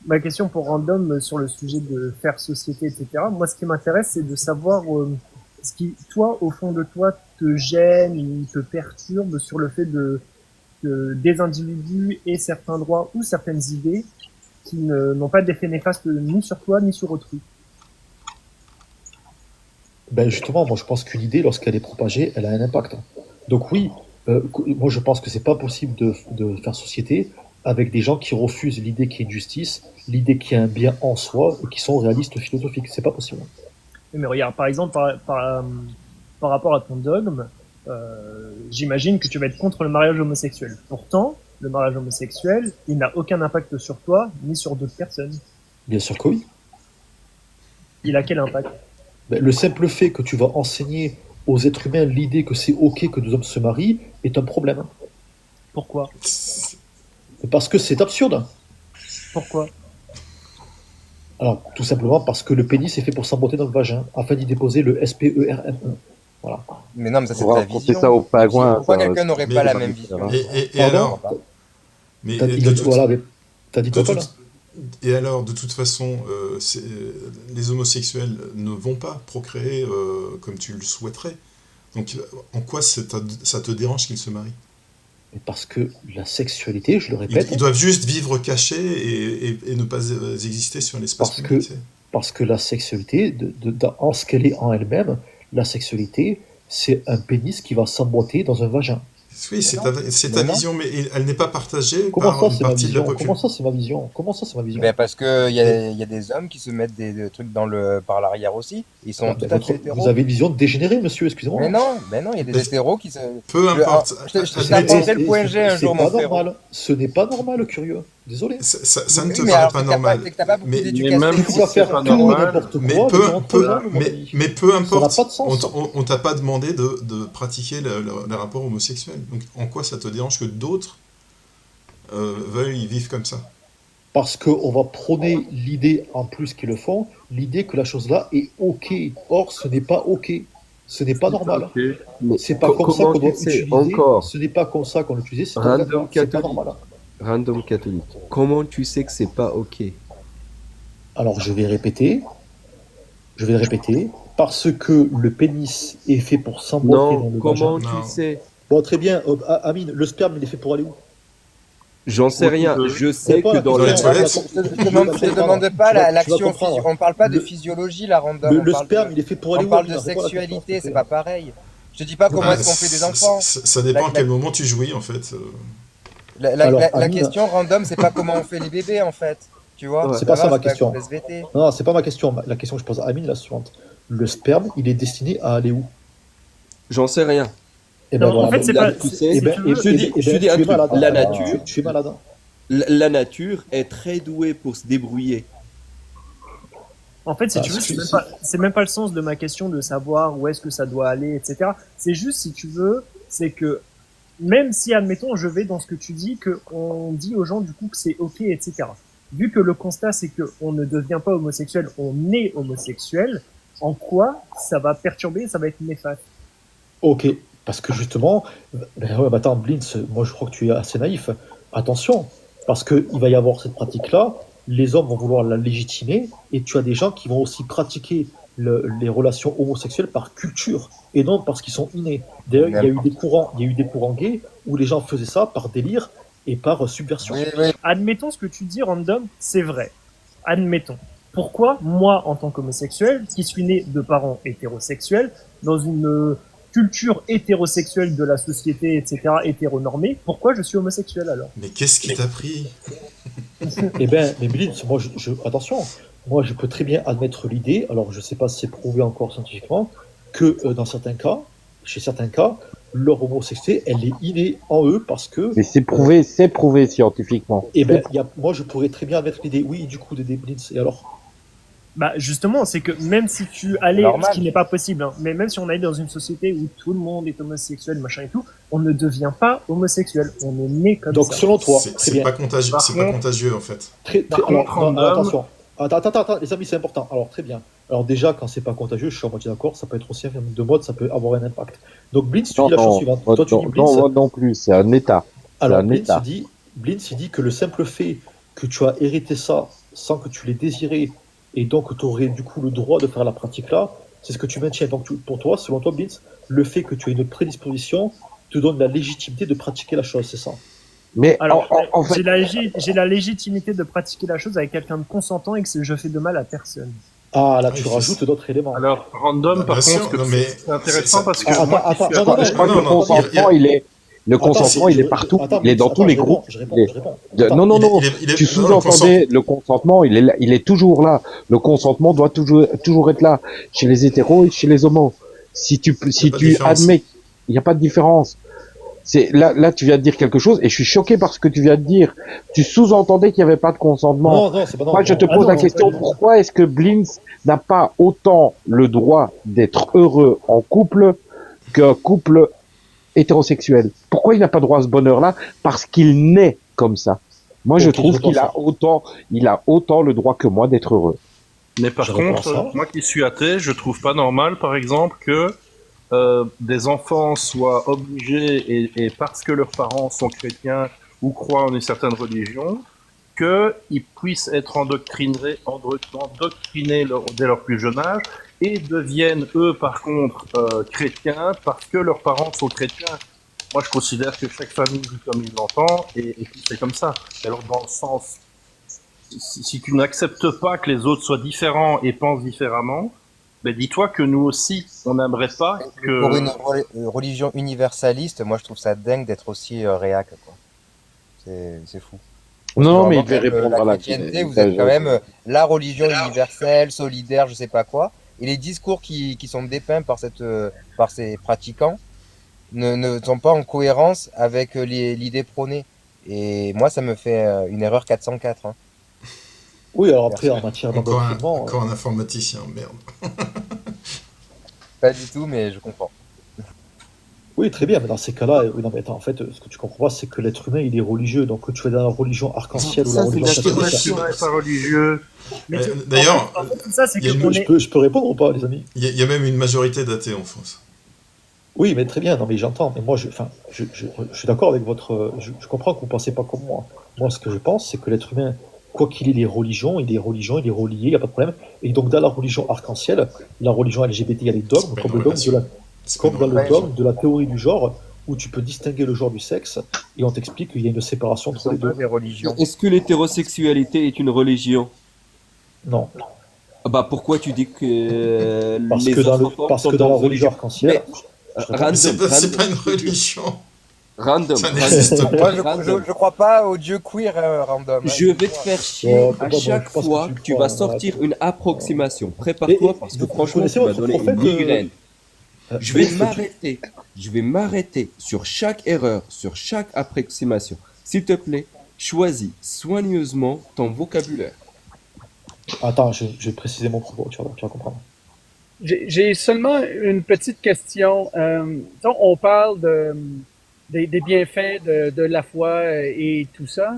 ma question pour Random sur le sujet de faire société, etc. Moi, ce qui m'intéresse, c'est de savoir ce qui, toi, au fond de toi, te gêne ou te perturbe sur le fait que des individus aient certains droits ou certaines idées qui n'ont pas d'effet néfaste ni sur toi ni sur autrui. Ben justement, moi je pense qu'une idée, lorsqu'elle est propagée, elle a un impact. Donc oui, moi je pense que c'est pas possible de faire société avec des gens qui refusent l'idée qu'il y ait une justice, l'idée qu'il y a un bien en soi et qui sont réalistes philosophiques. C'est pas possible. Mais regarde, par exemple, par rapport à ton dogme, j'imagine que tu vas être contre le mariage homosexuel. Pourtant, le mariage homosexuel, il n'a aucun impact sur toi ni sur d'autres personnes. Bien sûr que oui. Il a quel impact? Ben, le simple fait que tu vas enseigner aux êtres humains l'idée que c'est ok que deux hommes se marient est un problème. Pourquoi? Parce que c'est absurde. Pourquoi? Alors, tout simplement parce que le pénis est fait pour s'emboîter dans le vagin, afin d'y déposer le sperme. Voilà. Mais non, mais ça c'est On va ta raconter vision. ça aux pingouins. Pourquoi ça, quelqu'un n'aurait Mais- pas la même vision? Et Pardon alors, mais T'as de dit, toute- voilà, mais t'as dit de quoi, Paul? toute- et alors, de toute façon, les homosexuels ne vont pas procréer comme tu le souhaiterais. Donc, en quoi ça te dérange qu'ils se marient? Mais parce que la sexualité, je le Ils répète, doivent juste vivre cachés et ne pas exister sur l'espace Parce public. que- parce que la sexualité, en ce qu'elle est en elle-même, la sexualité, c'est un pénis qui va s'emboîter dans un vagin. Oui, c'est Mais ta non. vision, mais elle n'est pas partagée Comment par ça, une c'est ma partie de la vision? Comment population. ça, c'est ma vision? Comment ça, c'est ma vision? Ben parce que y a des hommes qui se mettent des trucs par l'arrière aussi. Ils sont Ah, tout ben, à fait hétéros. vous avez une vision dégénérée, monsieur, excusez-moi. Mais non, il y a des Mais- hétéros qui se. Peu importe. Je Admettons- t'apprendrai le point G un C'est jour, pas mon frère. normal. Ce n'est pas normal, curieux. Désolé. Ça ne te Oui, mais paraît alors, pas c'est que t'as normal. c'est que t'as pas beaucoup Mais- d'éducation. même Tu si vas c'est faire pas tout et normal, n'importe mais quoi peu- devant peu- ton âme, mon ami. mais peu importe, Ça n'a pas de sens. on t'a pas demandé de pratiquer le rapport homosexuel. Donc en quoi ça te dérange que d'autres veuillent y vivre comme ça? Parce qu'on va prôner l'idée, en plus qu'ils le font, l'idée que la chose-là est OK. Or, ce n'est pas OK. Ce n'est pas normal. Ok. Mais C'est pas comme ça comment qu'on doit tu sais utiliser. encore, Ce n'est pas comme ça qu'on l'utilise. C'est Random pas catholique. normal. random catholique, comment tu sais que c'est pas ok? Alors, je vais répéter. Je vais le répéter. Parce que le pénis est fait pour s'emboîter dans Non, le comment vagin. Non. tu sais? Bon, très bien. Amine, le sperme, il est fait pour aller où? J'en sais rien. Je sais pas que la dans Dans le les toilettes. Je te demande pas Tu vas l'action comprendre. physique. On parle pas de Le- physiologie, la random. Le on parle sperme, de- il est fait pour aller On où? parle de Amine? Réponds à la question, sexualité, s'il te c'est plaît. pas pareil. Je te dis pas comment Ah, est-ce qu'on fait des enfants. Ça dépend à La- quel moment tu jouis, en fait. Alors, La Amine- question random, c'est pas comment on fait les bébés en fait. Tu vois? Ouais. C'est pas ça ma c'est question. comme SVT. Non, c'est pas ma question. La question que je pose à Amine est la suivante. Le sperme, il est destiné à aller où? J'en sais rien. Eh ben Non, voilà. en fait, c'est Là, pas. tu c'est- sais, Eh ben, si tu veux, je te dis- eh je te ben, dis un tu es truc. malade. La nature- Tu es malade. La nature est très douée pour se débrouiller. En fait, si Ah, tu veux, si- c'est même pas le sens de ma question de savoir où est-ce que ça doit aller, etc. C'est juste, si tu veux, c'est que même si, admettons, je vais dans ce que tu dis, que on dit aux gens du coup que c'est ok, etc. Vu que le constat c'est que on ne devient pas homosexuel, on est homosexuel. En quoi ça va perturber, ça va être néfaste? Ok, parce que justement, ben ouais, bah attends, Blintz, moi je crois que tu es assez naïf. Attention, parce qu'il va y avoir cette pratique-là, les hommes vont vouloir la légitimer, et tu as des gens qui vont aussi pratiquer les relations homosexuelles par culture, et non parce qu'ils sont innés. D'ailleurs, il y a eu des courants gays où les gens faisaient ça par délire et par subversion. Oui, oui. Admettons ce que tu dis, random, c'est vrai. Admettons. Pourquoi, moi, en tant qu'homosexuel, qui suis né de parents hétérosexuels, dans une culture hétérosexuelle de la société, etc., hétéronormée, pourquoi je suis homosexuel alors? Mais qu'est-ce qui t'a pris? Eh bien, mais Blintz, moi, attention, moi je peux très bien admettre l'idée, alors je ne sais pas si c'est prouvé encore scientifiquement, que dans certains cas, chez certains cas, leur homosexualité, elle est innée en eux parce que, Mais c'est prouvé scientifiquement. eh ben, moi je pourrais très bien admettre l'idée, oui, du coup, de Blintz, et alors? Bah justement, c'est que même si tu allais, Normal. ce qui n'est pas possible, hein, mais même si on allait dans une société où tout le monde est homosexuel, machin et tout, on ne devient pas homosexuel, on est né comme Donc ça. selon toi, C'est très bien. pas contagieux, Par c'est pas contre- contagieux, en fait. Alors, contre, non, random. attention. Attends, les amis, c'est important. Alors, très bien. Alors, déjà, quand c'est pas contagieux, je suis à moitié d'accord, ça peut être aussi un phénomène de mode, ça peut avoir un impact. Donc, Blintz, tu dis la chose suivante. Toi, tu dis Blintz. non plus, c'est un état. Alors, un état. Blintz, il dit que le simple fait que tu as hérité ça sans que tu l'aies désiré, et donc tu aurais du coup le droit de faire la pratique là, c'est ce que tu maintiens. Donc pour toi, selon toi, Blitz, le fait que tu aies une prédisposition te donne la légitimité de pratiquer la chose, c'est ça? Mais Alors, en fait, j'ai la légitimité de pratiquer la chose avec quelqu'un de consentant et que je fais de mal à personne. Ah, là, Ah, tu il fait rajoutes d'autres éléments. Alors, random, Bah, par bien contre, sûr, non, mais c'est intéressant c'est- parce que Attends, moi qui attends, suis non, non, attaché- je crois que non, le non, consentement, le Attends, consentement, il est partout. Attends, Il est dans Blitz, tous les je groupes. réponds, je réponds, je réponds. Attends, Non, non, non. il est- Tu non, le sous-entendais le consentement, il est toujours là. Le consentement doit toujours être là chez les hétéros et chez les homos. Si tu pas de différence. admets, il n'y a pas de différence. C'est là, tu viens de dire quelque chose et je suis choqué par ce que tu viens de dire. Tu sous-entendais qu'il n'y avait pas de consentement. non, c'est pas non. Moi, je te Ah pose non, la question, pas du tout. pourquoi est-ce que Blins n'a pas autant le droit d'être heureux en couple qu'un couple hétérosexuel? Pourquoi il n'a pas droit à ce bonheur-là? Parce qu'il naît comme ça. Moi, je Ok, trouve je pense qu'il a autant le droit que moi d'être heureux. Mais par Je réponds contre, à ça. moi qui suis athée, je trouve pas normal, par exemple, que des enfants soient obligés, et parce que leurs parents sont chrétiens ou croient en une certaine religion, qu'ils puissent être endoctrinés dès leur plus jeune âge et deviennent, eux, par contre, chrétiens parce que leurs parents sont chrétiens. Moi, je considère que chaque famille vit comme il l'entend et que c'est comme ça. Alors, dans le sens, si tu n'acceptes pas que les autres soient différents et pensent différemment, ben dis-toi que nous aussi, on n'aimerait pas que... Pour une religion universaliste, moi je trouve ça dingue d'être aussi réac, quoi. C'est fou. Non, mais il Vraiment, devait répondre la à la chrétienté, vous êtes quand même la religion universelle, solidaire, je sais pas quoi. Et les discours qui sont dépeints par ces pratiquants ne sont pas en cohérence avec l'idée prônée. Et moi, ça me fait une erreur 404. Hein. Oui, alors après, en matière d'endoctrinement. Encore un informaticien, merde. Pas du tout, mais je comprends. Oui, très bien, mais dans ces cas-là, oui, non, mais attends, en fait, ce que tu comprends pas, c'est que l'être humain, il est religieux. Donc, que tu vas dans la religion arc-en-ciel ou la Ça, c'est religion la catholique. question. Je suis pas religieux. Mais D'ailleurs, en fait, tout ça, c'est il y a que une- on est... Je peux répondre ou pas, les amis? il y a même une majorité d'athées en France. Oui, mais très bien, non, mais j'entends. Mais moi, je suis d'accord avec votre. Je comprends que vous ne pensez pas comme moi. Moi, ce que je pense, c'est que l'être humain, quoi qu'il ait des religions, il est relié, il n'y a pas de problème. Et donc, dans la religion arc-en-ciel, la religion LGBT, il y a les C'est dogmes, pas comme une le dogme relation. de la, C'est pas comme une dans le relation. dogme de la théorie du genre, où tu peux distinguer le genre du sexe, et on t'explique qu'il y a une séparation Ce entre sont les pas deux. des religions. Est-ce que l'hétérosexualité est une religion? Non, Ah bah pourquoi tu dis que parce les que dans, enfants parce sont que dans la une religion arc-en-ciel, Mais, je réponds- random, C'est pas une random, religion. random, Ça n'existe random, pas. Moi, random. je crois pas au dieu queer random. Hein. Je vais te faire chier Ouais, à bon, chaque je pense que fois tu que tu crois, vas sortir ouais. une approximation. Prépare-toi parce que vous franchement, connaissez tu vas votre donner une prophète, migraine. Je vais Blitz, m'arrêter sur chaque erreur, sur chaque approximation. S'il te plaît, choisis soigneusement ton vocabulaire. Attends, je vais préciser mon propos, tu vas comprendre. J'ai seulement une petite question. On parle des bienfaits de la foi et tout ça,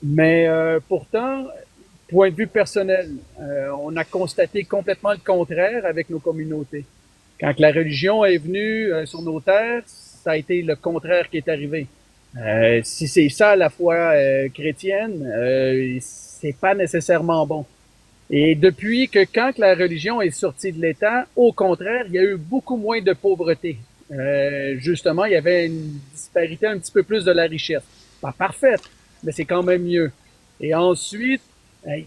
mais pourtant, point de vue personnel, on a constaté complètement le contraire avec nos communautés. Quand la religion est venue sur nos terres, ça a été le contraire qui est arrivé. Si c'est ça la foi chrétienne, c'est pas nécessairement bon. Et depuis que quand la religion est sortie de l'État, au contraire, il y a eu beaucoup moins de pauvreté. Justement, il y avait une disparité un petit peu plus de la richesse. Pas parfaite, mais c'est quand même mieux. Et ensuite, il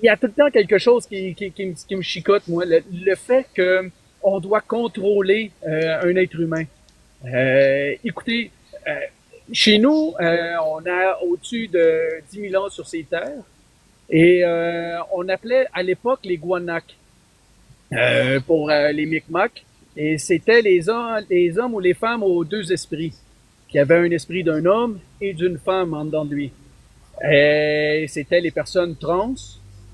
y a tout le temps quelque chose qui me chicote, moi, le fait que on doit contrôler un être humain. Écoutez, chez nous, on a au-dessus de 10 000 ans sur ces terres. Et on appelait à l'époque les Guanacs pour les Micmacs. Et c'était les hommes ou les femmes aux deux esprits, qui avaient un esprit d'un homme et d'une femme en dedans de lui. Et c'était les personnes trans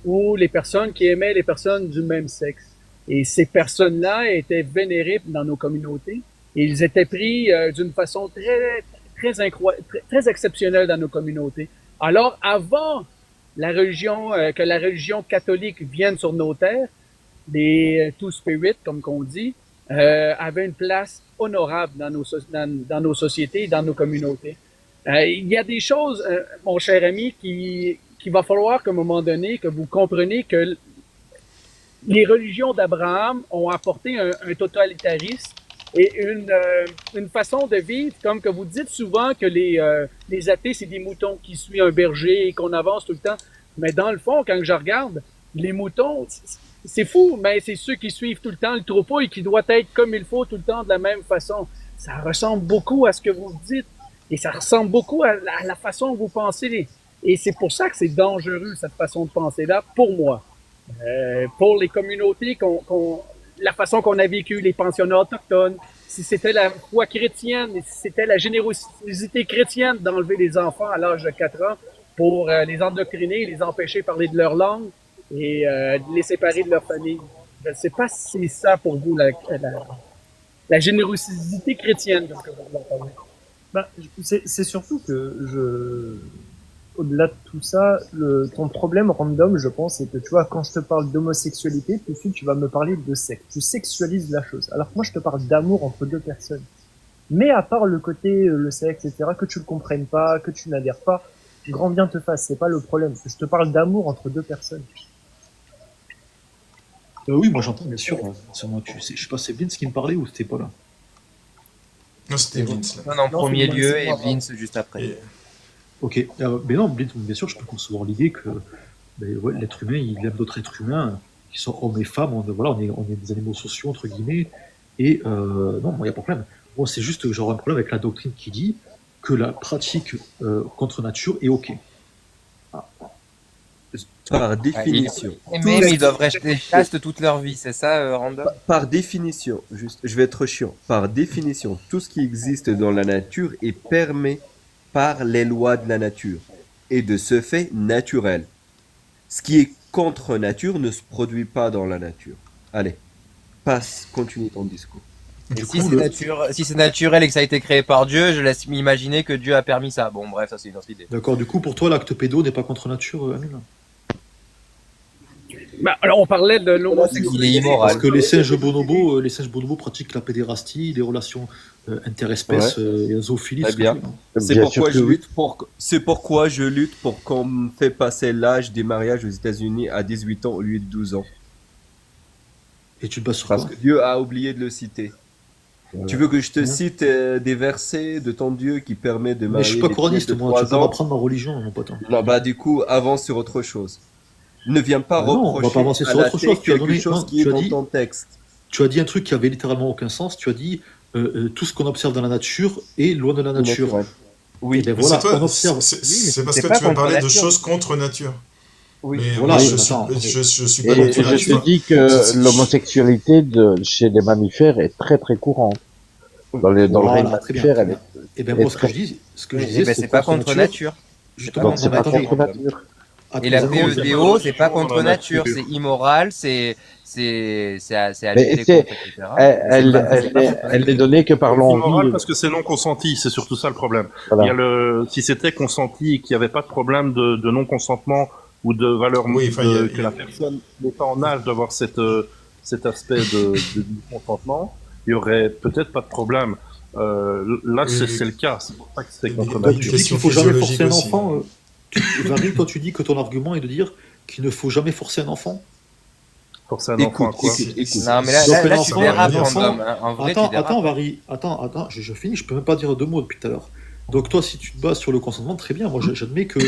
ou les personnes qui aimaient les personnes du même sexe. Et ces personnes-là étaient vénérées dans nos communautés. Et ils étaient pris d'une façon très exceptionnelle dans nos communautés. Alors, avant que la religion catholique vienne sur nos terres, les Two-Spirit, comme qu'on dit, avaient une place honorable dans nos sociétés et dans nos communautés. Il y a des choses, mon cher ami, qui qu'il va falloir qu'à un moment donné, que vous compreniez que les religions d'Abraham ont apporté un totalitarisme et une façon de vivre, comme que vous dites souvent que les athées, c'est des moutons qui suivent un berger et qu'on avance tout le temps. Mais dans le fond, quand je regarde, les moutons, c'est fou, mais c'est ceux qui suivent tout le temps le troupeau et qui doit être comme il faut tout le temps de la même façon. Ça ressemble beaucoup à ce que vous dites et ça ressemble beaucoup à la façon dont vous pensez. Et c'est pour ça que c'est dangereux, cette façon de penser-là, pour moi. Pour les communautés, la façon qu'on a vécu, les pensionnats autochtones, si c'était la foi chrétienne, si c'était la générosité chrétienne d'enlever les enfants à l'âge de 4 ans pour les endoctriner, les empêcher de parler de leur langue et de les séparer de leur famille. Je ne sais pas si c'est ça pour vous, la générosité chrétienne. Donc, Bah, c'est surtout que au-delà de tout ça, ton problème random, je pense, c'est que tu vois, quand je te parle d'homosexualité, tout de suite, tu vas me parler de sexe. Tu sexualises la chose. Alors que moi, je te parle d'amour entre deux personnes. Mais à part le côté, le sexe, etc., que tu le comprennes pas, que tu n'adhères pas, grand bien te fasse, c'est pas le problème. Je te parle d'amour entre deux personnes. Oui, moi j'entends, bien sûr. Je sais pas, c'est Vince qui me parlait ou c'était pas là? Non, c'était Vince. Là. Non, en premier c'est lieu moi, et c'est Vince juste après. Et- Ok, mais non, bien sûr, je peux concevoir l'idée que ouais, l'être humain, il aime d'autres êtres humains, qui sont hommes et femmes, voilà, on est des animaux sociaux, entre guillemets, et non, moi, il n'y a pas de problème. Moi, c'est juste que j'aurais un problème avec la doctrine qui dit que la pratique contre nature est ok. Par définition. Mais ils doivent rester chastes toute leur vie, c'est ça, Random? Par définition, juste, je vais être chiant. Par définition, tout ce qui existe dans la nature est permis par les lois de la nature et de ce fait naturel. Ce qui est contre nature ne se produit pas dans la nature. Allez, continue ton discours. Et si c'est naturel et que ça a été créé par Dieu, je laisse m'imaginer que Dieu a permis ça. Bon, bref, ça c'est une autre idée. D'accord, du coup, pour toi, l'acte pédo n'est pas contre nature, Amine? ben, alors, on parlait de l'homosexualité. Il est immoral. Parce que les singes bonobos pratiquent la pédérastie, les relations interespèces et la zoophilie. Très ce bien. que tu veux, hein. C'est Bien pourquoi sûr que oui. c'est pourquoi je lutte pour qu'on fait passer l'âge des mariages aux États-Unis à 18 ans au lieu de 12 ans. Et tu te bases sur Parce quoi? que Dieu a oublié de le citer. Tu veux que je te cite des versets de ton Dieu qui permet de Mais marier je suis pas les coraniste, filles de moi, tu 3 peux pas ans? m'apprendre ma religion, mon pote. Non, bah du coup, avance sur autre chose. Ne viens pas Non, on va reprocher pas avancer à sur autre l'athée chose. Tu as quelque donné, chose non, qui est tu as dans dit, ton texte. tu as dit un truc qui avait littéralement aucun sens. Tu as dit tout ce qu'on observe dans la nature est loin de la nature. Naturel. Et Oui, ben Mais voilà, c'est toi, on observe. c'est parce c'est que pas tu veux contre parler de nature. choses contre nature. Oui. Mais Voilà, moi, oui, je attends, suis pas Et non plus je avec te toi. dis que l'homosexualité chez les mammifères est très très courante. Dans le règne Voilà, très bien. mammifère, elle est. Et ben Et moi, ce que très- je dis, Eh disais, ben, c'est pas contre nature. Justement, Donc c'est mais pas attendez, contre nature. Et la attendez, attendez, PEDO, c'est pas Dans la contre nature, nature. c'est immoral, c'est à Mais lutter c'est- contre, etc. Elle n'est donnée que par C'est immoral l'envie. parce que c'est non consenti, c'est surtout ça le problème. Voilà. Il y a si c'était consenti et qu'il n'y avait pas de problème de non-consentement ou de valeur Oui, enfin, il y a- que la personne n'est pas en âge d'avoir cet aspect de consentement, il y aurait peut-être pas de problème. Là, Oui, c'est le cas, c'est pour ça que c'est Et contre des- Donc, nature. tu dis qu'il faut jamais physiologique forcer un aussi. enfant. Valérie, toi, tu dis que ton argument est de dire qu'il ne faut jamais forcer un enfant. Forcer un enfant à quoi? écoute. Non, mais là, Donc, là, un là tu enfant, dérapes, un enfant- Random. Hein. En vrai, tu dérapes. Attends, Valérie, attends, je finis, je peux même pas dire deux mots depuis tout à l'heure. Donc toi, si tu te bases sur le consentement, très bien. Moi, j'admets que,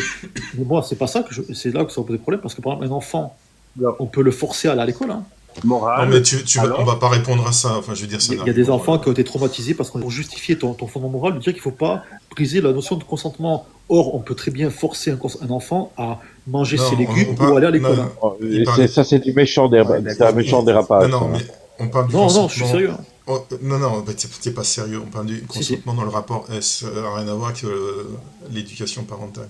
mais moi, c'est pas ça c'est là que ça va poser problème parce que par exemple, un enfant, on peut le forcer à aller à l'école. Hein. Moral. Non, mais alors on va pas répondre à ça. Enfin, je veux dire, ça Il y a n'arrive des pas. enfants qui ont été traumatisés parce qu'on pour justifier ton fondement moral de dire qu'il faut pas briser la notion de consentement. Or, on peut très bien forcer un enfant à manger Non, ses légumes on parle- ou aller à l'école. non, hein. Oh, Il parle- ça, c'est du méchant c'est un méchant dérapage. Non, non, ça. mais on parle du Non, consentement. non, je suis sérieux. Hein. Oh, non, bah, t'es pas sérieux. On parle du consentement dans le rapport S. Ça n'a rien à voir avec l'éducation parentale.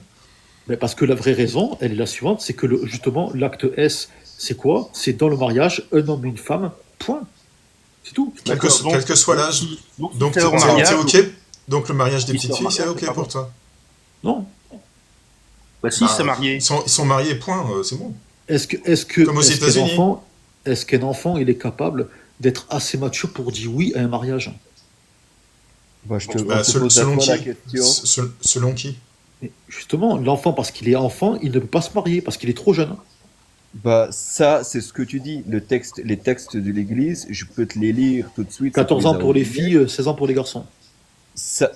Mais parce que la vraie raison, elle est la suivante, c'est que justement, l'acte S, c'est quoi? C'est dans le mariage, un homme et une femme, point. C'est tout. Quel D'accord, donc- que soit l'âge. Donc, c'est au t'es mariage, OK. Donc, le mariage des Ils petites sont filles, c'est mariés, OK pour toi. Non. Bah si, Bah, c'est marié. Ils sont mariés, point. C'est bon. Comme aux est-ce États-Unis. qu'un enfant, il est capable d'être assez mature pour dire oui à un mariage? Bah, je te Bah, pose à selon toi la qui question. Selon qui Mais justement, l'enfant, parce qu'il est enfant, il ne peut pas se marier, parce qu'il est trop jeune. Bah, ça, c'est ce que tu dis. Les textes de l'Église, je peux te les lire tout de suite. 14 ans pour les filles, 16 ans pour les garçons. Ça,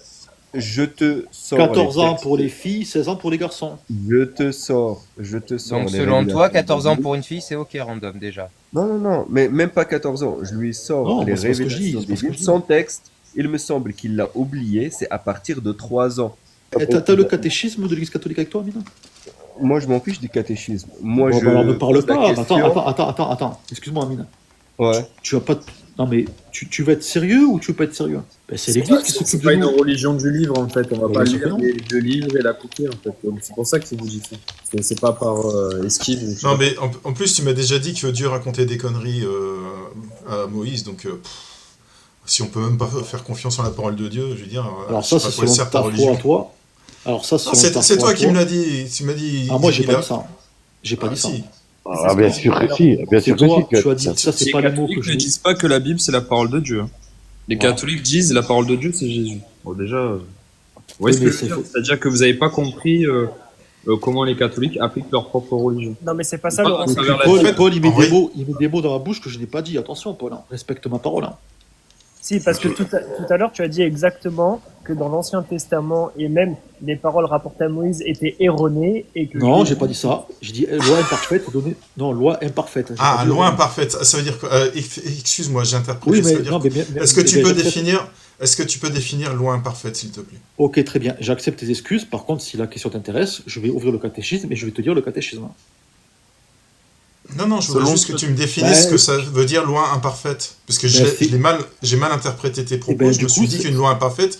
je te sors 14 les ans textes. pour les filles, 16 ans pour les garçons. Je te sors Donc, les selon toi, révélations 14 ans de pour une fille, c'est ok, random, déjà. Non, mais même pas 14 ans. Je lui sors Non, les moi, c'est pas ce que je dis, révélations c'est pas ce que divines. je dis. Son texte, il me semble qu'il l'a oublié, c'est à partir de 3 ans. T'as le catéchisme de l'Église catholique avec toi, Amina? Moi, je m'en fiche du catéchisme. Moi, Bon, je bah, alors ne parle pose la pas. question. Attends. Excuse-moi, Amina. Ouais. Tu vas pas. Non, mais tu vas être sérieux ou tu veux pas être sérieux? Ben, c'est l'Église qui C'est s'occupe pas de une nous. religion du livre en fait, on va Ouais, pas bien sûr que lire non. les deux livres et l'appliquer en fait. Donc, c'est pour ça que c'est vous dites ça. C'est pas par esquive. ou je sais Non, pas. mais en plus, tu m'as déjà dit que Dieu racontait des conneries à Moïse, donc si on peut même pas faire confiance en la parole de Dieu, je veux dire, Alors, je ça, sais pas c'est à quoi selon sert ta ta foi religion. à toi. Alors, ça, Non, selon ta c'est foi toi à qui me l'as dit. Tu m'as dit. Ah, moi, j'ai il pas a- dit ça. J'ai pas Ah, dit ça. si. Ah, bien sûr que si. Bien C'est sûr que toi, si. tu as dit ça, c'est Les pas les mots catholiques que je ne dis. disent pas que la Bible c'est la parole de Dieu. Les Voilà. catholiques disent la parole de Dieu c'est Jésus. Bon, déjà, vous voyez ce Oui, que mais je veux c'est dire faux. C'est-à-dire que vous n'avez pas compris comment les catholiques appliquent leur propre religion. Non, mais c'est pas ça, Pas Laurent. à c'est travers que- la Paul, Bible. Paul, il met En vrai- il met des mots dans ma bouche que je n'ai pas dit. Attention, Paul, hein. Respecte ma parole. Hein. Si, parce que tout à l'heure, tu as dit exactement que dans l'Ancien Testament et même les paroles rapportées à Moïse étaient erronées et que. Non, j'ai pas dit ça. J'ai dit loi imparfaite donnée. Non, loi imparfaite. J'ai pas Ah, dit loi erronée. imparfaite. Ça veut dire que. excuse-moi, j'ai interprété. Oui, ça mais veut dire non, que- mais Est-ce que tu mais peux j'accepte. définir. Est-ce que tu peux définir loi imparfaite, s'il te plaît? Ok, très bien. J'accepte tes excuses. Par contre, si la question t'intéresse, je vais ouvrir le catéchisme et je vais te dire le catéchisme. Non, je voudrais Selon juste que ce- tu me définisses ce que ça veut dire loi imparfaite. Parce que j'ai mal interprété tes propos. ben, Je du me coup, suis dit c'est- qu'une loi imparfaite,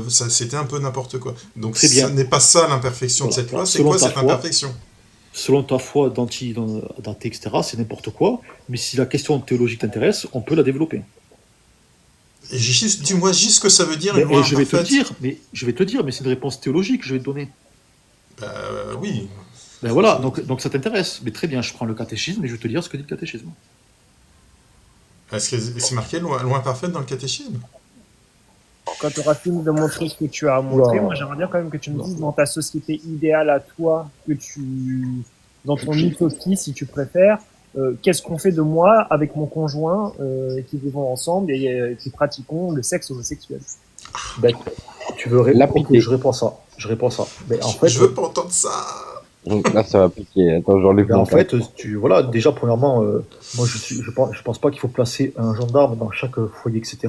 c'était un peu n'importe quoi. Donc, Très bien. ce n'est pas ça l'imperfection de Voilà. cette loi. C'est Selon quoi ta cette foi. imperfection? Selon ta foi d'athée, etc., c'est n'importe quoi. Mais si la question théologique t'intéresse, on peut la développer. Et dis-moi juste ce que ça veut dire Mais- une loi et je vais te imparfaite. dire, mais c'est une réponse théologique que je vais te donner. Oui. Ben voilà, donc ça t'intéresse. Mais très bien, je prends le catéchisme et je vais te dire ce que dit le catéchisme. Est-ce que c'est marqué loi imparfaite dans le catéchisme? Quand tu auras fini de montrer ce que tu as montré, Oula. moi j'aimerais bien quand même que tu me dises dans ta société idéale à toi, dans ton utopie si tu préfères, qu'est-ce qu'on fait de moi avec mon conjoint qui vivons ensemble et qui pratiquons le sexe homosexuel. Ben, tu veux La répondre? piquer. Je réponds ça. Mais en fait, Je veux pas entendre ça. Donc là, ça va piquer. Attends, j'enlève ben, mon en fait, voilà, déjà premièrement, moi je pense pas qu'il faut placer un gendarme dans chaque foyer, etc.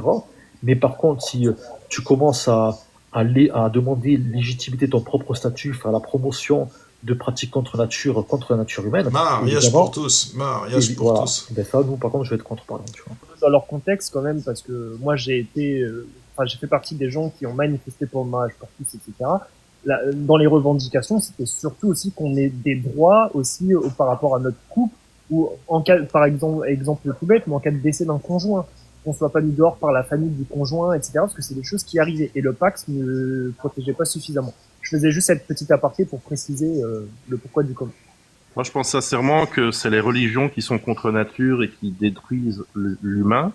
Mais par contre, si tu commences à demander légitimité de ton propre statut, faire la promotion de pratiques contre la nature humaine, Mariage évidemment, pour tous. Mariage pour voilà. tous. Ben ça, nous, par contre, je vais être contre, par exemple. Tu vois. Dans leur contexte quand même, parce que moi j'ai fait partie des gens qui ont manifesté pour le mariage pour tous, etc. Dans les revendications, c'était surtout aussi qu'on ait des droits aussi par rapport à notre couple, ou en cas, par exemple tout bête, mais en cas de décès d'un conjoint, qu'on soit pas mis dehors par la famille du conjoint, etc. Parce que c'est des choses qui arrivaient et le Pax ne protégeait pas suffisamment. Je faisais juste cette petite aparté pour préciser le pourquoi du comment. Moi, je pense sincèrement que c'est les religions qui sont contre nature et qui détruisent l'humain.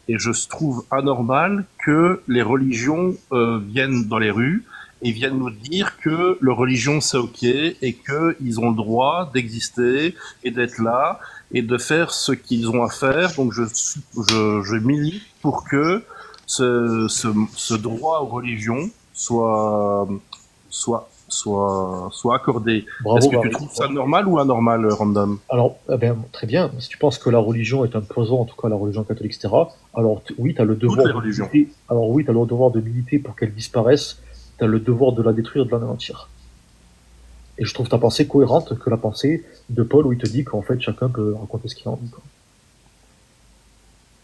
Et je trouve anormal que les religions viennent dans les rues et viennent nous dire que leur religion c'est ok et qu'ils ont le droit d'exister et d'être là et de faire ce qu'ils ont à faire. Donc je milite pour que ce droit aux religions soit accordé. Bravo, Est-ce que Marie. tu trouves ça normal ou anormal, Random? Alors, très bien. Si tu penses que la religion est un poison, en tout cas la religion catholique, etc., alors oui, tu as le devoir les religions. militer. Alors oui, tu as le devoir de militer pour qu'elle disparaisse. Tu as le devoir de la détruire, de l'anéantir. Et je trouve ta pensée cohérente que la pensée de Paul où il te dit qu'en fait chacun peut raconter ce qu'il a envie. Quoi.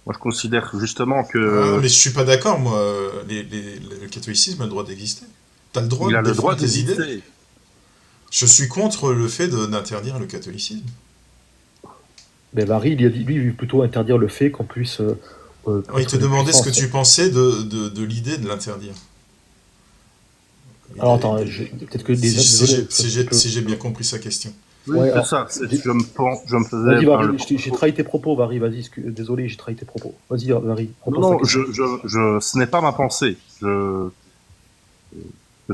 Moi, je considère justement que... Mais je suis pas d'accord, moi. Le catholicisme a le droit d'exister. T'as le droit il a de le droit défendre tes idées. d'exister. Je suis contre le fait d'interdire le catholicisme. Mais Marie, il a dit, lui, il veut plutôt interdire le fait qu'on puisse. Il te demandait ce que tu pensais de l'idée de l'interdire. Alors attends, peut-être que si j'ai bien compris sa question. Oui, Ouais, c'est alors, ça. Je me faisais... Vas-y, par Marie, le- j'ai trahi tes propos, Marie, vas-y, désolé, j'ai trahi tes propos. Vas-y, Marie, Non, repose ta non, question. ce n'est pas ma pensée.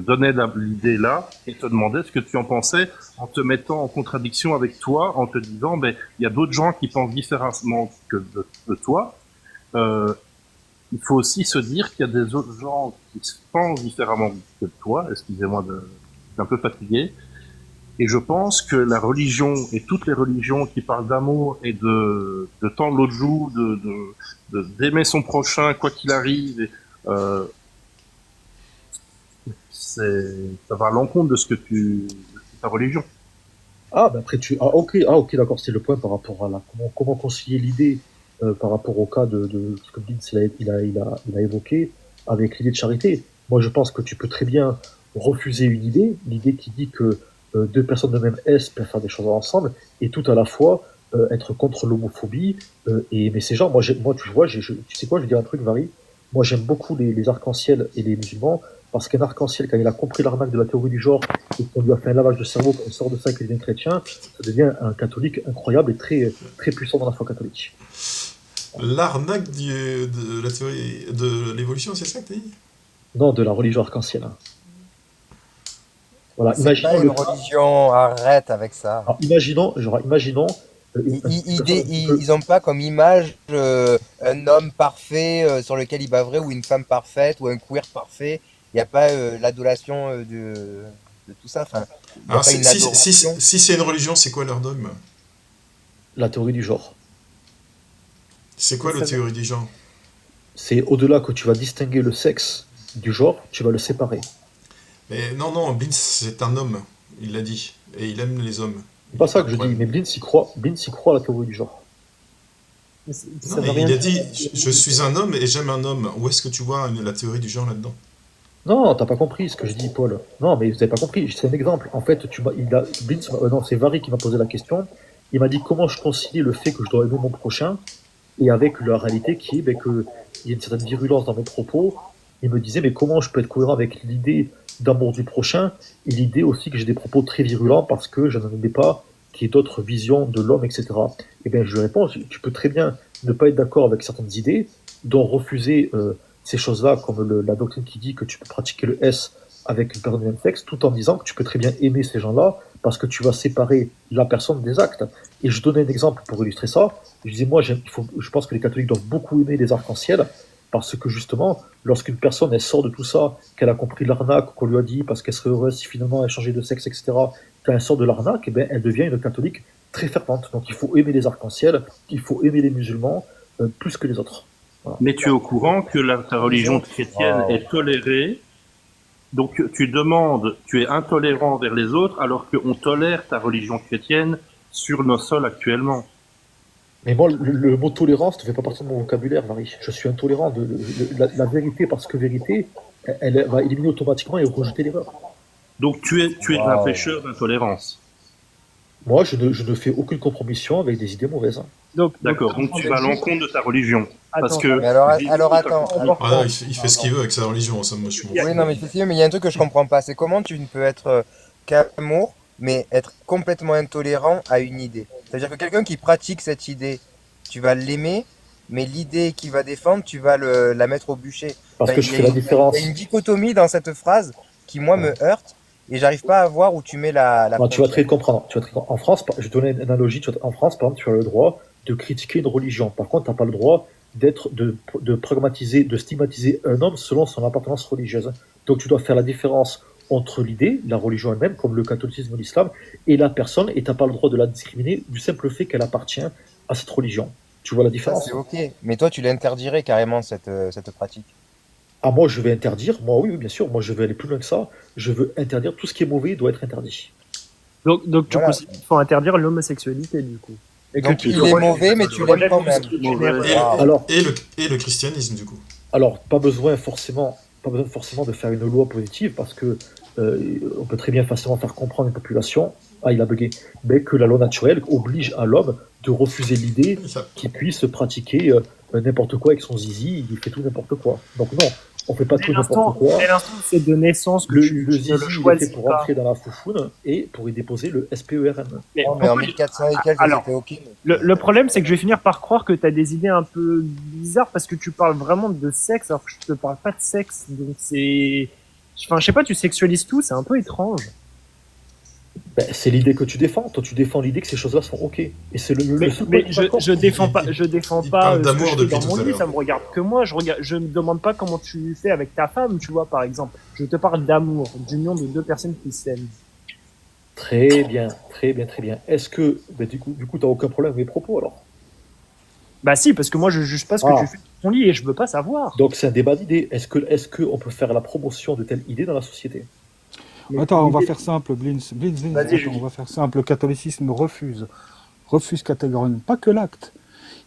donnais l'idée là et te demandais ce que tu en pensais en te mettant en contradiction avec toi, en te disant, ben, il y a d'autres gens qui pensent différemment que de toi. Il faut aussi se dire qu'il y a des autres gens qui pensent différemment que toi. Excusez-moi je suis un peu fatigué. Et je pense que la religion et toutes les religions qui parlent d'amour et de tendre l'autre joue, d'aimer son prochain quoi qu'il arrive, ça va à l'encontre de de ta religion. Ah, ben après, ok, d'accord, c'est le point par rapport à comment concilier l'idée par rapport au cas de ce que Blitz il a évoqué avec l'idée de charité. Moi, je pense que tu peux très bien refuser une l'idée qui dit que deux personnes de même S peuvent faire des choses ensemble et tout à la fois être contre l'homophobie et aimer ces gens. Moi, tu vois, tu sais quoi, je vais dire un truc, Varie. Moi, j'aime beaucoup les arcs-en-ciel et les musulmans parce qu'un arc-en-ciel, quand il a compris l'arnaque de la théorie du genre et qu'on lui a fait un lavage de cerveau, qu'on sort de ça et qu'il devient chrétien, ça devient un catholique incroyable et très, très puissant dans la foi catholique. L'arnaque de la théorie de l'évolution, c'est ça que tu dit? Non, de la religion arc-en-ciel. Hein. Voilà, C'est pas imaginons une religion, arrête avec ça. Alors, imaginons. Ils ont pas comme image un homme parfait sur lequel ils baveraient ou une femme parfaite ou un queer parfait. Il n'y a pas l'adulation de tout ça. Enfin, Alors, si c'est une religion, c'est quoi leur dogme? La théorie du genre. C'est quoi la théorie du genre? C'est au-delà que tu vas distinguer le sexe du genre, tu vas le séparer. Mais non, Blins, c'est un homme, il l'a dit, et il aime les hommes. C'est pas ça que je dis, mais Blins y croit à la théorie du genre. Non, il a dit, je suis un homme et j'aime un homme. Où est-ce que tu vois la théorie du genre là-dedans? Non, t'as pas compris ce que je dis, Paul. Non, mais vous avez pas compris, c'est un exemple. En fait, c'est Vary qui m'a posé la question. Il m'a dit comment je concilie le fait que je dois aimer mon prochain et avec la réalité qui est qu'il y a une certaine virulence dans mes propos. Il me disait, mais comment je peux être cohérent avec l'idée d'amour du prochain et l'idée aussi que j'ai des propos très virulents parce que je n'en ai pas, qu'il y ait d'autres visions de l'homme, etc. Eh bien, je lui réponds, tu peux très bien ne pas être d'accord avec certaines idées, dont refuser ces choses-là, comme la doctrine qui dit que tu peux pratiquer le S avec une personne du même sexe, tout en disant que tu peux très bien aimer ces gens-là parce que tu vas séparer la personne des actes. Et je donnais un exemple pour illustrer ça. Je disais, moi, je pense que les catholiques doivent beaucoup aimer les arcs-en-ciel parce que justement, lorsqu'une personne elle sort de tout ça, qu'elle a compris l'arnaque qu'on lui a dit parce qu'elle serait heureuse si finalement elle changeait de sexe, etc., quand elle sort de l'arnaque, eh bien, elle devient une catholique très fervente. Donc il faut aimer les arcs-en-ciel, il faut aimer les musulmans plus que les autres. Voilà. Mais tu es au courant que ta religion chrétienne est tolérée, donc tu es intolérant vers les autres alors qu'on tolère ta religion chrétienne sur nos sols actuellement. Mais moi, le mot tolérance ne fait pas partie de mon vocabulaire, Marie. Je suis intolérant de la vérité, parce que vérité, elle va éliminer automatiquement et rejeter l'erreur. Donc tu es un pécheur d'intolérance. Moi, je ne fais aucune compromission avec des idées mauvaises. D'accord, donc tu vas à l'encontre de ta religion. Parce que. Mais alors attends. Ah, il fait ce qu'il veut avec sa religion, ça, moi je suis. Oui, non, mais il y a un truc que je comprends pas. C'est comment tu ne peux être qu'amour, mais être complètement intolérant à une idée. C'est-à-dire que quelqu'un qui pratique cette idée, tu vas l'aimer, mais l'idée qu'il va défendre, tu vas la mettre au bûcher. Parce que je fais la différence. Il y a une dichotomie dans cette phrase qui, moi, me heurte. Et j'arrive pas à voir où tu mets la non, tu vas très comprendre. En France, je vais donner une analogie. En France, par exemple, tu as le droit de critiquer une religion. Par contre, tu n'as pas le droit de pragmatiser, de stigmatiser un homme selon son appartenance religieuse. Donc, tu dois faire la différence entre l'idée, la religion elle-même, comme le catholicisme ou l'islam, et la personne, et tu n'as pas le droit de la discriminer du simple fait qu'elle appartient à cette religion. Tu vois la différence? Ça, c'est ok. Mais toi, tu l'interdirais carrément, cette pratique. Ah, moi, je vais interdire. Moi, oui, bien sûr. Moi, je vais aller plus loin que ça. Je veux interdire tout ce qui est mauvais doit être interdit. Donc tu considères qu'il faut interdire l'homosexualité, du coup. Et donc, il est mauvais, mais tu l'aimes quand même. Et le christianisme, du coup. Alors, pas besoin forcément de faire une loi positive, parce que on peut très bien facilement faire comprendre à une population, il a bugué, mais que la loi naturelle oblige à l'homme de refuser l'idée qu'il puisse pratiquer n'importe quoi avec son zizi, il fait tout n'importe quoi. Donc non, on fait pas tout n'importe quoi. Dès l'instant c'est de naissance que le zizi, il est fait pour rentrer dans la foufoune et pour y déposer le SPERN. Mais en 1400 et quelques, c'était ok. Le problème, c'est que je vais finir par croire que tu as des idées un peu bizarres parce que tu parles vraiment de sexe alors que je te parle pas de sexe. Donc Enfin, je sais pas, tu sexualises tout, c'est un peu étrange. Ben, c'est l'idée que tu défends. Toi, tu défends l'idée que ces choses-là sont OK. Et c'est le seul point Mais que je suis d'accord. je défends pas, je défends il pas parle ce que d'amour je fais depuis dans tout mon à lit, l'heure. ça me regarde que moi. Je me demande pas comment tu fais avec ta femme, tu vois, par exemple. Je te parle d'amour, d'union de deux personnes qui s'aiment. Très bien, très bien, très bien. Est-ce que, ben, du coup, t'as aucun problème avec mes propos alors? Bah si, parce que moi je juge pas ce que tu fais dans ton lit et je veux pas savoir. Donc c'est un débat d'idées. Est-ce que on peut faire la promotion de telles idées dans la société? Attends, on va faire simple, Blins. Vas-y, Attends, Julie. on va faire simple. Le catholicisme refuse catégoriquement, pas que l'acte.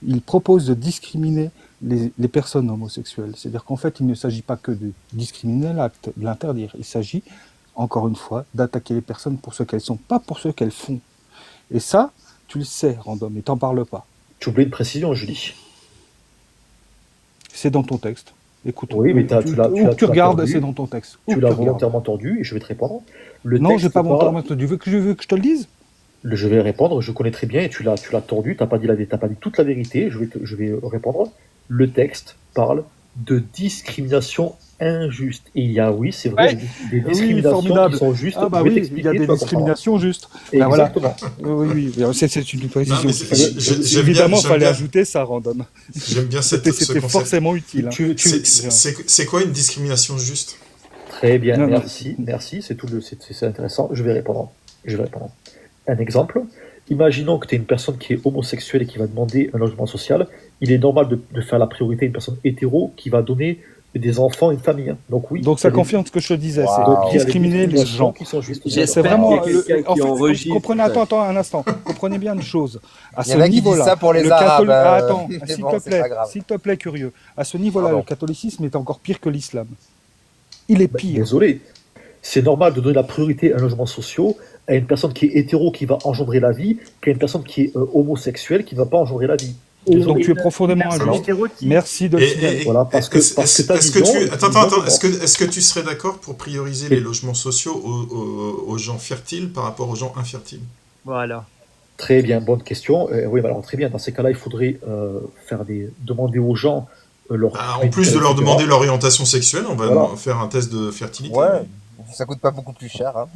Il propose de discriminer les personnes homosexuelles. C'est-à-dire qu'en fait, il ne s'agit pas que de discriminer l'acte, de l'interdire. Il s'agit, encore une fois, d'attaquer les personnes pour ce qu'elles sont, pas pour ce qu'elles font. Et ça, tu le sais, Random, et t'en parles pas. Tu oublies une précision, Julie. C'est dans ton texte. Écoute, Oui, mais tu regardes, tordu. c'est dans ton texte. Tu l'as volontairement tordu et je vais te répondre. Non, j'ai pas volontairement tordu. Tu veux que je te le dise? Je vais répondre, je connais très bien et tu l'as tordu, t'as pas dit toute la vérité, je vais répondre. Le texte parle de discrimination injuste. Et il y a, oui, c'est vrai, des discriminations qui sont justes. Ah bah oui, il y a des discriminations justes. Ben voilà. Oui, c'est une précision. Évidemment, il fallait ajouter ça, Random. J'aime bien ce concept. C'était forcément utile. C'est quoi une discrimination juste? Très bien, merci, c'est intéressant. Je vais répondre. Un exemple, imaginons que tu es une personne qui est homosexuelle et qui va demander un logement social. Il est normal de faire la priorité à une personne hétéro qui va donner des enfants et une famille. Donc oui. Donc ça confirme ce que je te disais, c'est discriminer les gens. Qui sont justes. C'est vraiment. En fait, comprenez, attends un instant. Comprenez bien une chose. À Il y ce en a qui disent niveau-là, ça pour les le Arabes. attends, Mais bon, c'est pas grave. s'il te plaît, curieux. À ce niveau-là, Pardon. le catholicisme est encore pire que l'islam. Il est pire. Désolé. C'est normal de donner la priorité à un logement social à une personne qui est hétéro qui va engendrer la vie qu'à une personne qui est homosexuelle qui ne va pas engendrer la vie. Donc tu es profondément injuste. Merci de le signaler. Voilà, parce que ta vision... Est-ce que tu serais d'accord pour prioriser les logements sociaux aux gens fertiles par rapport aux gens infertiles? Voilà. Très bien, bonne question. Oui, alors très bien. Dans ces cas-là, il faudrait demander aux gens leur... en plus de leur demander l'orientation sexuelle, on va faire un test de fertilité. Ouais, ça coûte pas beaucoup plus cher. Hein.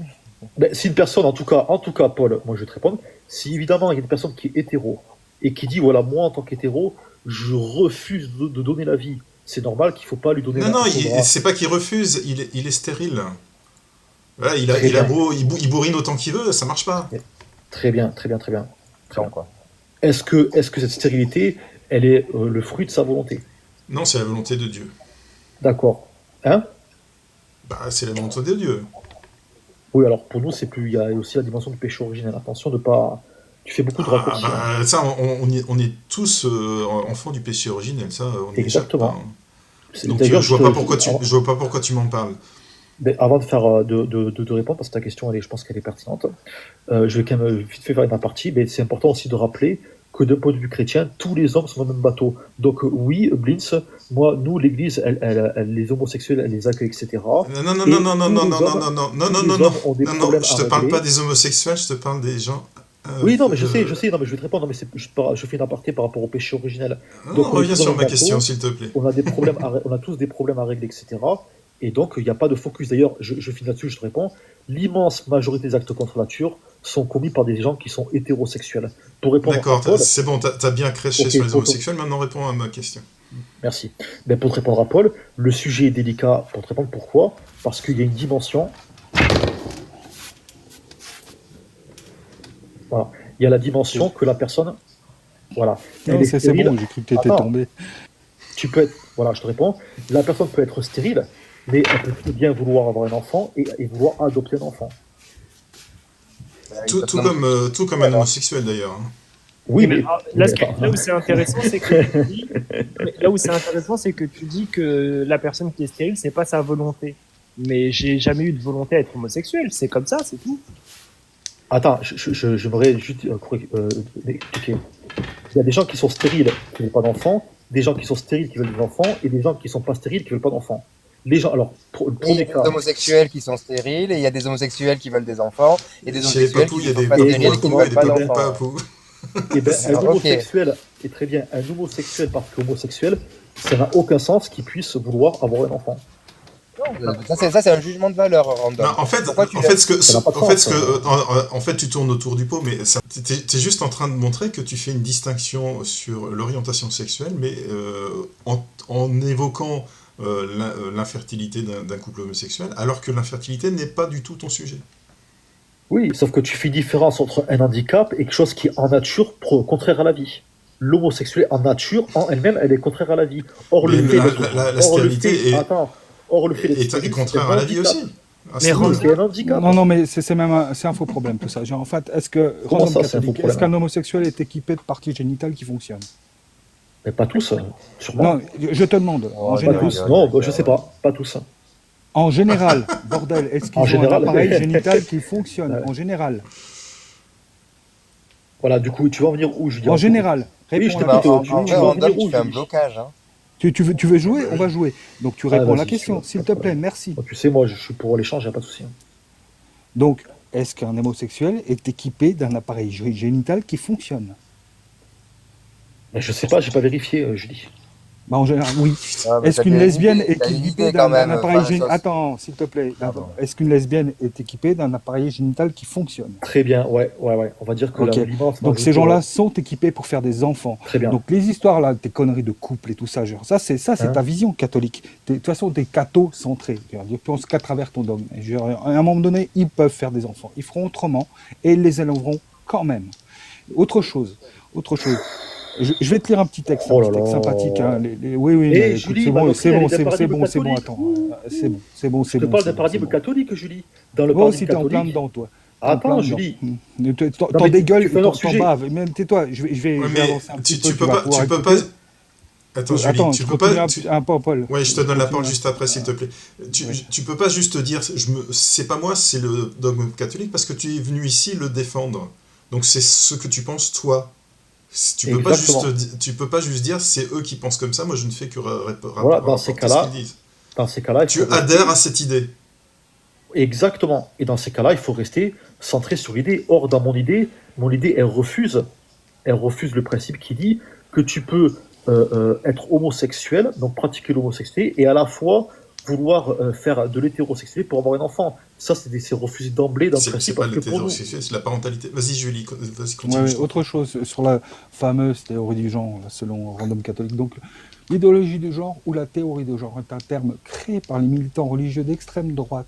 Ben, si une personne, en tout cas, Paul, moi je vais te répondre, si évidemment il y a une personne qui est hétéro et qui dit, voilà, moi en tant qu'hétéro, je refuse de donner la vie, c'est normal qu'il ne faut pas lui donner la vie. Non, c'est pas qu'il refuse, il est stérile. Voilà, il bourrine autant qu'il veut, ça marche pas. Très bien. Est-ce que cette stérilité, elle est le fruit de sa volonté? Non, c'est la volonté de Dieu. D'accord. Hein? Bah, c'est la volonté de Dieu. Oui, alors pour nous, il y a aussi la dimension du péché originel. Attention de pas... Tu fais beaucoup de raccourcis. Ça, on est tous enfants du péché originel, ça, on est exactement. Donc je vois pas pourquoi tu m'en parles. Mais avant de répondre, parce que ta question, je pense qu'elle est pertinente, je vais quand même vite fait faire une apartie, mais c'est important aussi de rappeler que d'un point de vue chrétien, tous les hommes sont dans le même bateau. Donc oui, Blins, nous, l'Église, les homosexuels, elle les accueille, etc. Non, je te parle pas des homosexuels, je te parle des gens... oui, non, mais je sais, non, mais je vais te répondre, mais je fais une aparté par rapport au péché originel. Donc, reviens sur ma question, s'il te plaît. On a tous des problèmes à régler, etc. Et donc, il n'y a pas de focus. D'ailleurs, je finis là-dessus, je te réponds. L'immense majorité des actes contre la nature sont commis par des gens qui sont hétérosexuels. Pour répondre D'accord, à Paul, c'est bon, t'as bien crêché sur les homosexuels, maintenant réponds à ma question. Merci. Ben, pour te répondre à Paul, le sujet est délicat. Pour te répondre pourquoi? Parce qu'il y a une dimension... Voilà. Il y a la dimension que la personne... Voilà. Non, c'est bon, j'ai cru que tu étais tombé. Tu peux être... Voilà, je te réponds. La personne peut être stérile, mais elle peut très bien vouloir avoir un enfant et vouloir adopter un enfant. Tout comme un homosexuel, d'ailleurs. Oui, mais là où c'est intéressant, c'est que tu dis que la personne qui est stérile, c'est pas sa volonté. Mais j'ai jamais eu de volonté à être homosexuel. C'est comme ça, c'est tout. Attends, j'aimerais juste expliquer. Il y a des gens qui sont stériles qui veulent pas d'enfants, des gens qui sont stériles qui veulent des enfants, et des gens qui sont pas stériles qui veulent pas d'enfants. Les gens, alors, le il y a des homosexuels qui sont stériles, et il y a des homosexuels qui veulent des enfants, et des homosexuels qui sont pas stériles et qui ne veulent pas d'enfants. Et ben, un homosexuel, et très bien, un homosexuel parce qu'homosexuel, ça n'a aucun sens qu'il puisse vouloir avoir un enfant. Ça, c'est un jugement de valeur, Random. Non, en fait, Pourquoi tu en fait, ce que, Ça n'a pas de en fait, sens, en fait, tu tournes autour du pot, mais t'es juste en train de montrer que tu fais une distinction sur l'orientation sexuelle, mais en évoquant l'infertilité d'un couple homosexuel, alors que l'infertilité n'est pas du tout ton sujet. Oui, sauf que tu fais différence entre un handicap et quelque chose qui est en nature contraire à la vie. L'homosexualité en nature, en elle-même, elle est contraire à la vie. Or, Mais le fait d'être. la Or, le stérilité fait. est, Attends. Or, le fait d'être est stérile, contraire c'est à un la vie handicap. aussi. Ah, Mais c'est Random- nul. C'est un handicap. Non, non, mais c'est même c'est un faux problème tout ça. Genre, en fait, est-ce que Comment Random ça, c'est un faux catholique, est-ce problème? qu'un homosexuel est équipé de parties génitales qui fonctionnent? Mais pas tous, sûrement. Non, je te demande, en Oh, Pas général. tous. Non, bah, je sais pas. Pas tous. En général, bordel, est-ce qu'ils En ont un général. appareil génital qui fonctionne? Ouais. En général. Voilà, du coup, tu vas en venir où, Julien? En général. Oui, Réponds je à t'ai la Bah, écouté. question. en Tu vrai, vas en Random, venir où, tu fais un Julie? blocage. Hein. Tu veux jouer? On va jouer. Donc tu réponds à la Vas-y, question, si tu s'il veux, te pas de plaît, problème. merci. Bon, tu sais, moi, je suis pour l'échange, y a pas de souci. Donc, est-ce qu'un homosexuel est équipé d'un appareil génital qui fonctionne? Mais je sais pas, j'ai pas vérifié, Julie. Bah, en général, oui. Ah, mais Est-ce t'as qu'une une lesbienne idée- est t'as une équipée idée quand d'un même, appareil Francis. génital? Attends, s'il te plaît. Pardon. Est-ce qu'une lesbienne est équipée d'un appareil génital qui fonctionne? Très bien, ouais. On va dire que Ok. l'immense Donc ces majorité, gens-là ouais. sont équipés pour faire des enfants. Très bien. Donc les histoires là, tes conneries de couple et tout ça, genre, ça c'est Hein? ta vision catholique. De toute façon, t'es catho-centré. Tu penses qu'à travers ton dogme. Et à un moment donné, ils peuvent faire des enfants. Ils feront autrement et ils les élèveront quand même. Autre chose. Je vais te lire un petit texte, Oh un là petit texte là. sympathique. Hein. Oui, Eh, mais écoute, Julie, c'est ma bon, doctrine, elle est d'un c'est paradigme bon, catholique. attends. C'est bon. Je te parle d'un paradigme catholique, Julie. Dans le Toi aussi, paradigme t'es en plein catholique. dedans, toi. T'es en plein Attends, dedans. Julie. T'en mais dégueules, tu fais un t'en hors-sujet. baves. Même tais-toi, je vais Ouais, je vais mais avancer un petit peu. tu Tu peux vas pas, pouvoir tu peux écouter. pas. Attends, Julie, Attends, tu je peux continue pas. un peu, Paul. Ouais, je te donne la parole Continue. juste après, s'il te plaît. Tu peux pas juste dire, c'est pas moi, c'est le dogme catholique, parce que tu es venu ici le défendre. Donc c'est ce que tu penses toi. Exactement. Tu peux pas juste dire c'est eux qui pensent comme ça. Moi, je ne fais que Voilà, dans ces rapporter cas-là, ce qu'ils disent. Dans ces cas-là, il Tu faut adhères rester... à cette idée. Exactement. Et dans ces cas-là, il faut rester centré sur l'idée. Or, dans mon idée, elle refuse le principe qui dit que tu peux être homosexuel, donc pratiquer l'homosexualité, et à la fois vouloir faire de l'hétérosexualité pour avoir un enfant. Ça, c'est refusé d'emblée dans le C'est principe. pas Parce que pour nous, l'hétérosexuel, c'est la parentalité. Vas-y, Julie, vas-y, continue. Ouais, autre chose sur la fameuse théorie du genre, là, selon Random Catholique. Donc, l'idéologie du genre ou la théorie du genre est un terme créé par les militants religieux d'extrême droite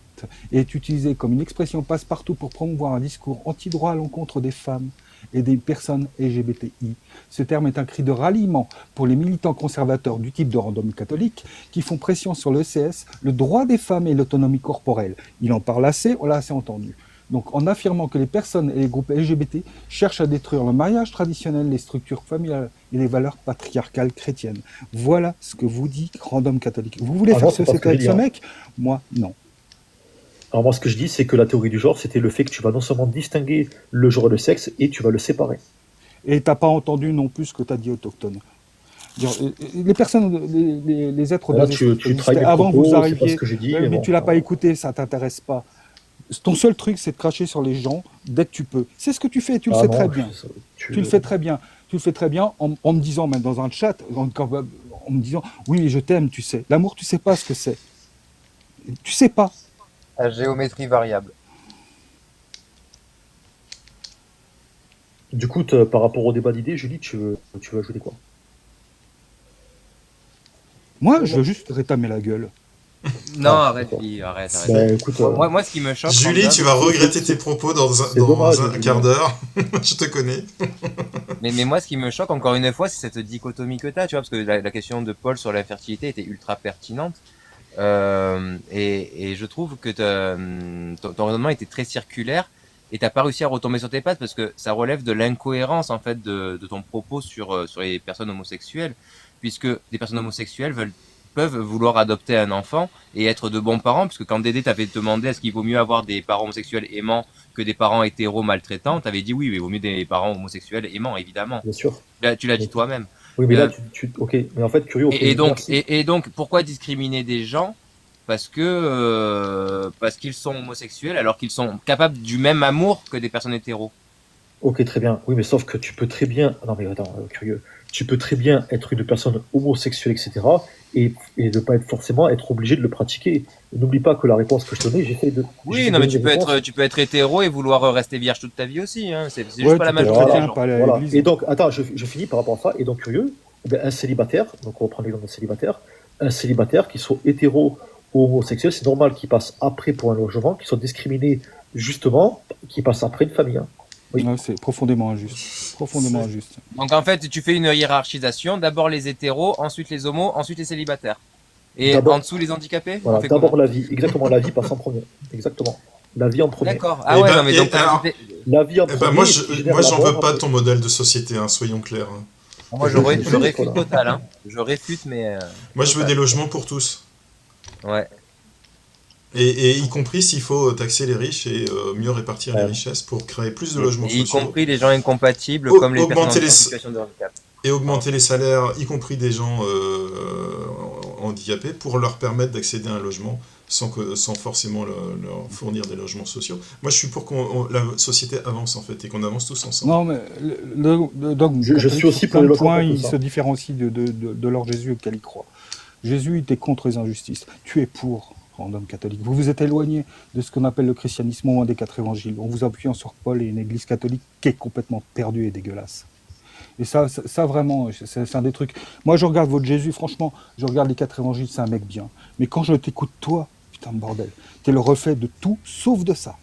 et est utilisé comme une expression passe-partout pour promouvoir un discours anti-droit à l'encontre des femmes et des personnes LGBTI. Ce terme est un cri de ralliement pour les militants conservateurs du type de Random Catholique qui font pression sur l'ECS, le droit des femmes et l'autonomie corporelle. Il en parle assez, on l'a assez entendu. Donc, en affirmant que les personnes et les groupes LGBT cherchent à détruire le mariage traditionnel, les structures familiales et les valeurs patriarcales chrétiennes. Voilà ce que vous dit Random Catholique. Vous voulez Ah faire non, c'est pas ce société que avec j'ai ce dit, hein. mec? Moi, non. Alors moi, ce que je dis, c'est que la théorie du genre, c'était le fait que tu vas non seulement distinguer le genre et le sexe, et tu vas le séparer. Et t'as pas entendu non plus ce que t'as dit autochtone. Les personnes, les êtres Là, de tu trahis mes avant propos, vous c'est pas arriviez, ce que j'ai dit, mais bon, tu l'as pas enfin. écouté, ça t'intéresse pas. Ton seul truc, c'est de cracher sur les gens dès que tu peux. C'est ce que tu fais, tu le Ah sais non, très bien. Tu le fais très bien. Tu le fais très bien en me disant, même dans un chat, en me disant, oui, mais je t'aime, tu sais. L'amour, tu sais pas ce que c'est. Tu sais pas. À géométrie variable. Du coup, par rapport au débat d'idées, Julie, tu veux ajouter quoi? Moi, je veux juste rétamer la gueule. Non, Ah, arrête, d'accord. Guy, arrête. Ben, écoute, Moi, ce qui me choque. Julie, Random, tu vas regretter tes propos dans c'est dommage, un Julie. quart d'heure. Je te connais. Mais moi, ce qui me choque, encore une fois, c'est cette dichotomie que t'as, tu vois, parce que la question de Paul sur l'infertilité était ultra pertinente. Et je trouve que ton raisonnement était très circulaire et t'as pas réussi à retomber sur tes pattes parce que ça relève de l'incohérence, en fait, de ton propos sur les personnes homosexuelles, puisque des personnes homosexuelles peuvent vouloir adopter un enfant et être de bons parents, puisque quand Dédé t'avait demandé est-ce qu'il vaut mieux avoir des parents homosexuels aimants que des parents hétéros maltraitants, t'avais dit oui, mais il vaut mieux des parents homosexuels aimants, évidemment. bien sûr. Là, tu l'as dit toi-même. Oui, mais là, ok. Mais en fait, curieux. ok, merci. Et donc, pourquoi discriminer des gens parce qu'ils sont homosexuels alors qu'ils sont capables du même amour que des personnes hétéros? Ok, très bien. Oui, mais sauf que tu peux très bien. Non, mais attends, curieux. Tu peux très bien être une personne homosexuelle, etc. Et ne pas être forcément être obligé de le pratiquer. N'oublie pas que la réponse que je donnais, j'ai Oui, fait non, mais donner des réponses. tu peux être hétéro et vouloir rester vierge toute ta vie aussi, hein. C'est juste Ouais, pas la tu peux être majorité des chrétien, gens. pas aller à Voilà. l'église. Et donc, attends, je finis par rapport à ça. Et donc, curieux, ben, un célibataire, donc on va prendre l'exemple d'un célibataire, qu'il soit hétéro ou homosexuel, c'est normal qu'il passe après pour un logement, qu'il soit discriminé justement, qu'il passe après une famille. Hein. Oui. Ouais, c'est profondément injuste. Profondément injuste. Donc en fait, tu fais une hiérarchisation, d'abord les hétéros, ensuite les homos, ensuite les célibataires. Et D'abord, en dessous les handicapés? On voilà, fait d'abord comment? la vie, exactement, la vie passe en premier. Exactement. La vie en premier. D'accord. Ah ouais, non, mais donc alors, La vie en eh premier. ben, moi, qui génère moi, la j'en mort veux pas après. de ton modèle de société, hein, soyons clairs. Hein. moi je réfute Voilà. total, hein. Je réfute, mais Moi, je veux total. des logements pour tous. Ouais. Et y compris s'il faut taxer les riches et mieux répartir les Ouais. richesses pour créer plus de logements Et y sociaux. compris les gens incompatibles, Au- comme les personnes augmenter en les- situation de handicap. Et augmenter les salaires, y compris des gens handicapés, pour leur permettre d'accéder à un logement sans forcément leur fournir des logements sociaux. Moi, je suis pour que la société avance, en fait, et qu'on avance tous ensemble. Non, mais le dogme Je catholique, suis aussi sur pour plein les de logements points, pour il tous, hein. se différencie de leur Jésus auquel il croit. Jésus était contre les injustices. Tu es pour, en homme catholique. Vous vous êtes éloigné de ce qu'on appelle le christianisme au moins des 4 évangiles, en vous appuyant sur Paul et une église catholique qui est complètement perdue et dégueulasse. Et ça vraiment, c'est un des trucs. Moi, je regarde votre Jésus, franchement, je regarde les 4 évangiles, c'est un mec bien. Mais quand je t'écoute, toi, putain de bordel, t'es le reflet de tout sauf de ça.